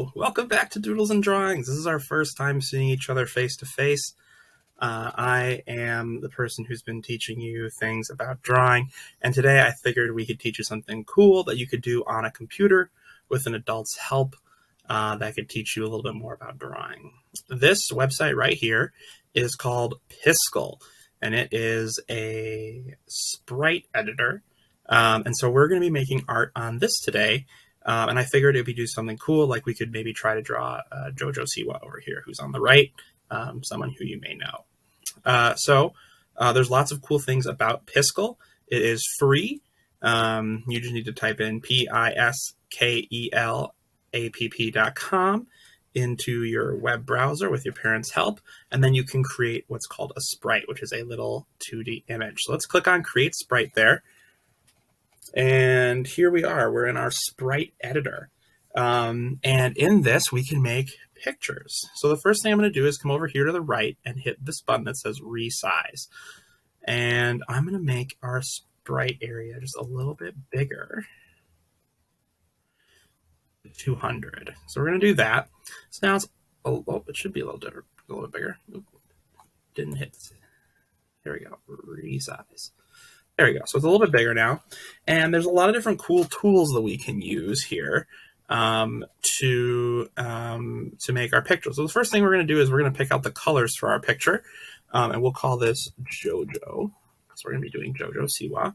Hello, welcome back to Doodles and Drawings. This is our first time seeing each other face to face. I am the person who's been teaching you things about drawing, and today I figured we could teach you something cool that you could do on a computer with an adult's help that could teach you a little bit more about drawing. This website right here is called Piskel, and it is a Sprite Editor. And so we're going to be making art on this today. And I figured it'd be do something cool, like we could maybe try to draw Jojo Siwa over here, who's on the right, someone who you may know. So there's lots of cool things about Piskel. It is free. You just need to type in piskelapp.com into your web browser with your parents' help, and then you can create what's called a sprite, which is a little 2D image. So let's click on Create Sprite there. And here we are. We're in our Sprite Editor. And in this, we can make pictures. So the first thing I'm going to do is come over here to the right and hit this button that says Resize. And I'm going to make our sprite area just a little bit bigger. 200. So we're going to do that. So now it's, it should be a little bit bigger. Oop, didn't hit. There we go. Resize. There we go. So it's a little bit bigger now. And there's a lot of different cool tools that we can use here to make our picture. So the first thing we're going to do is we're going to pick out the colors for our picture. And we'll call this Jojo. So we're going to be doing Jojo Siwa.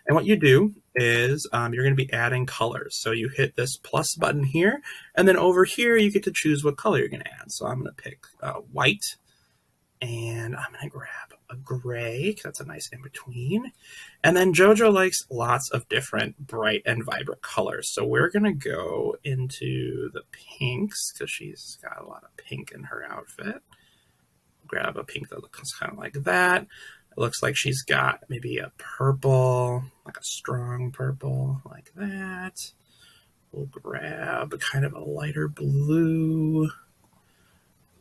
And what you do is you're going to be adding colors. So you hit this plus button here. And then over here, you get to choose what color you're going to add. So I'm going to pick white. And I'm going to grab a gray, because that's a nice in-between. And then Jojo likes lots of different bright and vibrant colors. So we're going to go into the pinks, because she's got a lot of pink in her outfit. Grab a pink that looks kind of like that. It looks like she's got maybe a purple, like a strong purple, like that. We'll grab kind of a lighter blue.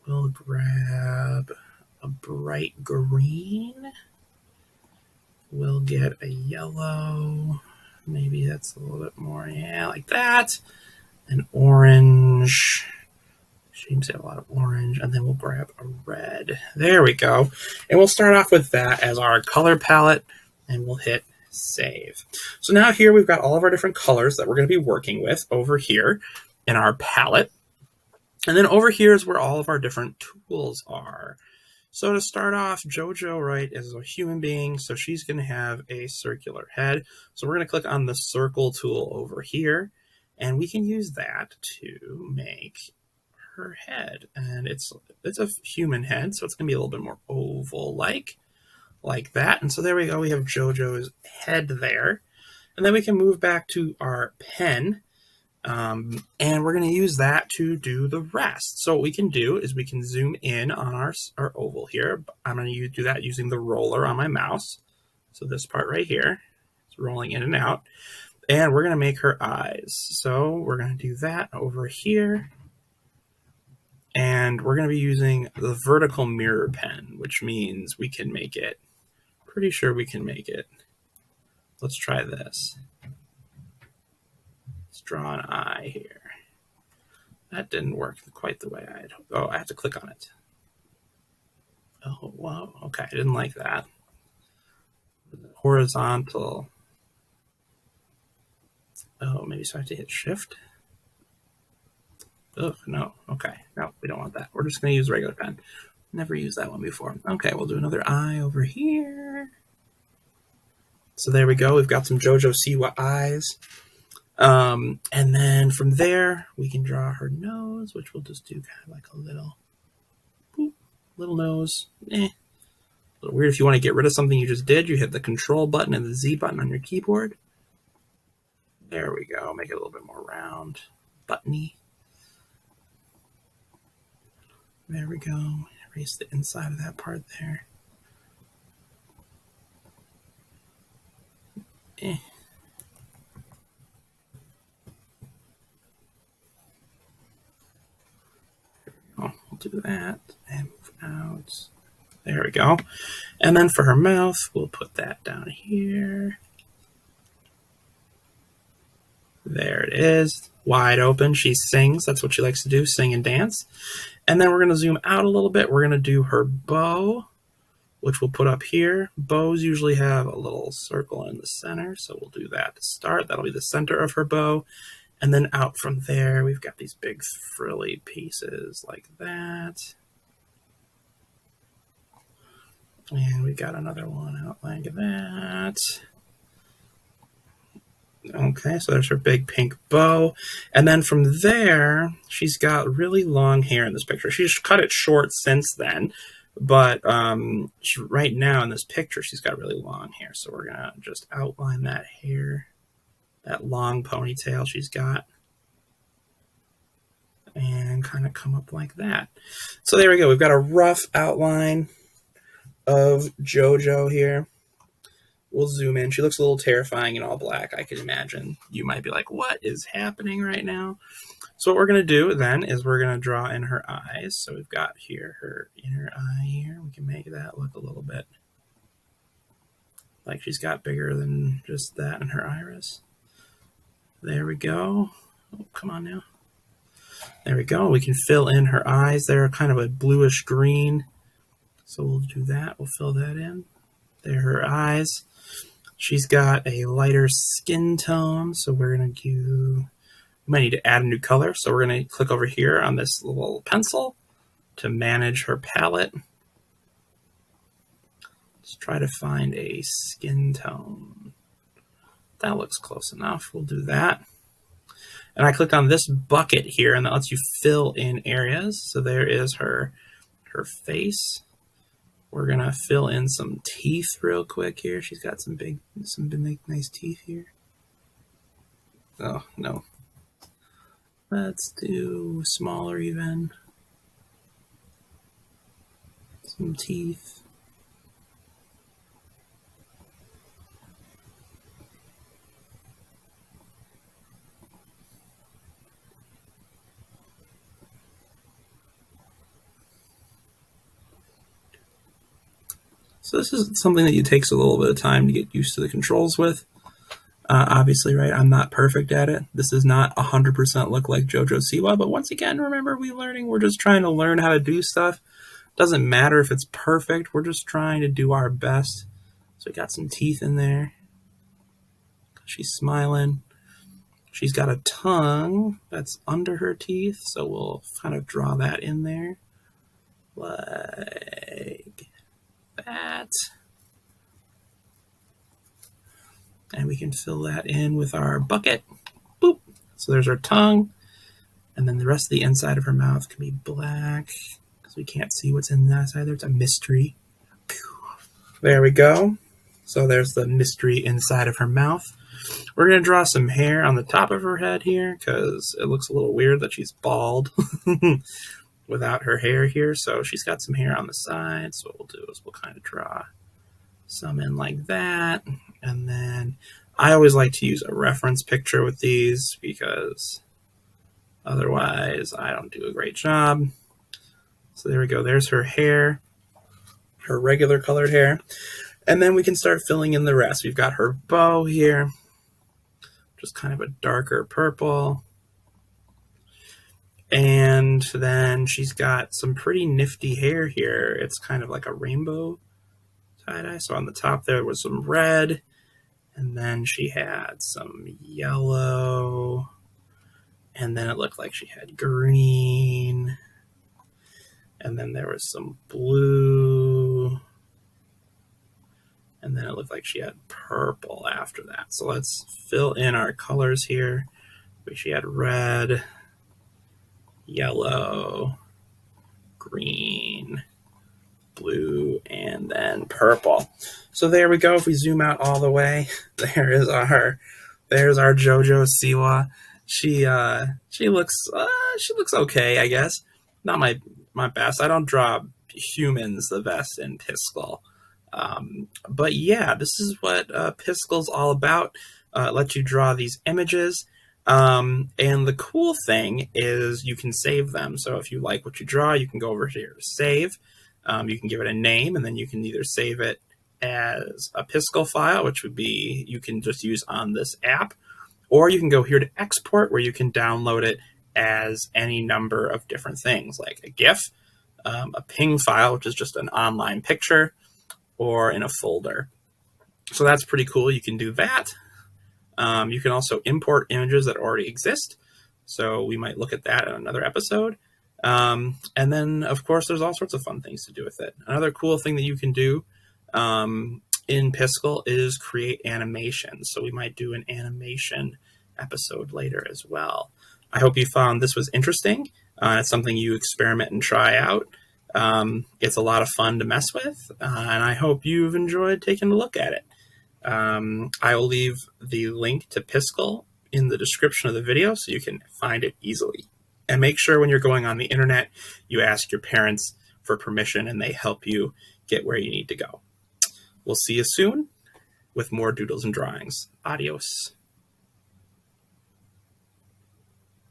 We'll grab a bright green. We'll get a yellow. Maybe that's a little bit more, yeah, like that. An orange. Seems to have a lot of orange. And then we'll grab a red. There we go. And we'll start off with that as our color palette, and we'll hit save. So now here we've got all of our different colors that we're going to be working with over here in our palette. And then over here is where all of our different tools are. So to start off, Jojo, right, is a human being, so she's going to have a circular head. So we're going to click on the circle tool over here, and we can use that to make her head. And it's a human head, so it's going to be a little bit more oval-like that. And so there we go. We have Jojo's head there. And then we can move back to our pen. And we're going to use that to do the rest. So what we can do is we can zoom in on our oval here. I'm going to do that using the roller on my mouse. So this part right here is rolling in and out. And we're going to make her eyes. So we're going to do that over here. And we're going to be using the vertical mirror pen, which means we can make it. Pretty sure we can make it. Let's try this. Draw an eye here. That didn't work quite the way I had hoped. Oh, I have to click on it. Oh, wow. Okay, I didn't like that. Horizontal. Oh, maybe so I have to hit shift. Oh, no. Okay. No, we don't want that. We're just going to use a regular pen. Never used that one before. Okay, we'll do another eye over here. So there we go. We've got some Jojo Siwa eyes. And then from there, we can draw her nose, which we'll just do kind of like a little, boop, little nose. A little weird. If you want to get rid of something you just did, you hit the Control button and the Z button on your keyboard. There we go. Make it a little bit more round, buttony. There we go. Erase the inside of that part there. We'll do that and move out. There we go. And then for her mouth, we'll put that down here. There it is, wide open. She sings. That's what she likes to do, sing and dance. And then we're going to zoom out a little bit. We're going to do her bow, which we'll put up here. Bows usually have a little circle in the center, so we'll do that to start. That'll be the center of her bow. And then out from there, we've got these big frilly pieces like that. And we got another one out like that. Okay, so there's her big pink bow. And then from there, she's got really long hair in this picture. She's cut it short since then, but right now in this picture, she's got really long hair. So we're going to just outline that hair, that long ponytail she's got, and kind of come up like that. So there we go. We've got a rough outline of JoJo here. We'll zoom in. She looks a little terrifying in all black. I can imagine you might be like, what is happening right now? So what we're going to do then is we're going to draw in her eyes. So we've got here her inner eye here. We can make that look a little bit like she's got bigger than just that in her iris. There we go. Oh, come on now. There we go. We can fill in her eyes. They're kind of a bluish green. So we'll do that. We'll fill that in. There are her eyes. She's got a lighter skin tone, so we're going to we might need to add a new color. So we're going to click over here on this little pencil to manage her palette. Let's try to find a skin tone. That looks close enough. We'll do that. And I clicked on this bucket here, and that lets you fill in areas. So there is her face. We're going to fill in some teeth real quick here. She's got some big, nice teeth here. Oh, no. Let's do smaller even. Some teeth. So this is something that takes a little bit of time to get used to the controls with. Obviously, right, I'm not perfect at it. This does not 100% look like JoJo Siwa, but once again, remember, we're just trying to learn how to do stuff. Doesn't matter if it's perfect, we're just trying to do our best. So we got some teeth in there. She's smiling. She's got a tongue that's under her teeth, so we'll kind of draw that in there. Like that. And we can fill that in with our bucket. Boop. So there's our tongue. And then the rest of the inside of her mouth can be black because we can't see what's in that side. There's a mystery. There we go. So there's the mystery inside of her mouth. We're going to draw some hair on the top of her head here because it looks a little weird that she's bald without her hair here. So she's got some hair on the side. So what we'll do is we'll kind of draw some in like that. And then I always like to use a reference picture with these because otherwise I don't do a great job. So there we go. There's her hair, her regular colored hair. And then we can start filling in the rest. We've got her bow here, just kind of a darker purple. And then she's got some pretty nifty hair here. It's kind of like a rainbow tie-dye. So on the top there was some red. And then she had some yellow. And then it looked like she had green. And then there was some blue. And then it looked like she had purple after that. So let's fill in our colors here. She had red, yellow, green, blue, and then purple. So there we go. If we zoom out all the way, there's our JoJo Siwa. She looks okay, I guess. Not my best. I don't draw humans the best in Piskel. But yeah, this is what Piskel's all about. Let you draw these images. And the cool thing is you can save them. So if you like what you draw, you can go over here to save. You can give it a name, and then you can either save it as a Piskel file, which would be you can just use on this app, Or you can go here to export, where you can download it as any number of different things, like a GIF, a PNG file, which is just an online picture, or in a folder. So that's pretty cool. You can do that. You can also import images that already exist. So we might look at that in another episode. And then, of course, there's all sorts of fun things to do with it. Another cool thing that you can do in Piskel is create animations. So we might do an animation episode later as well. I hope you found this was interesting. It's something you experiment and try out. It's a lot of fun to mess with, and I hope you've enjoyed taking a look at it. I will leave the link to Piskel in the description of the video so you can find it easily. And make sure when you're going on the internet, you ask your parents for permission and they help you get where you need to go. We'll see you soon with more Doodles and Drawings. Adios.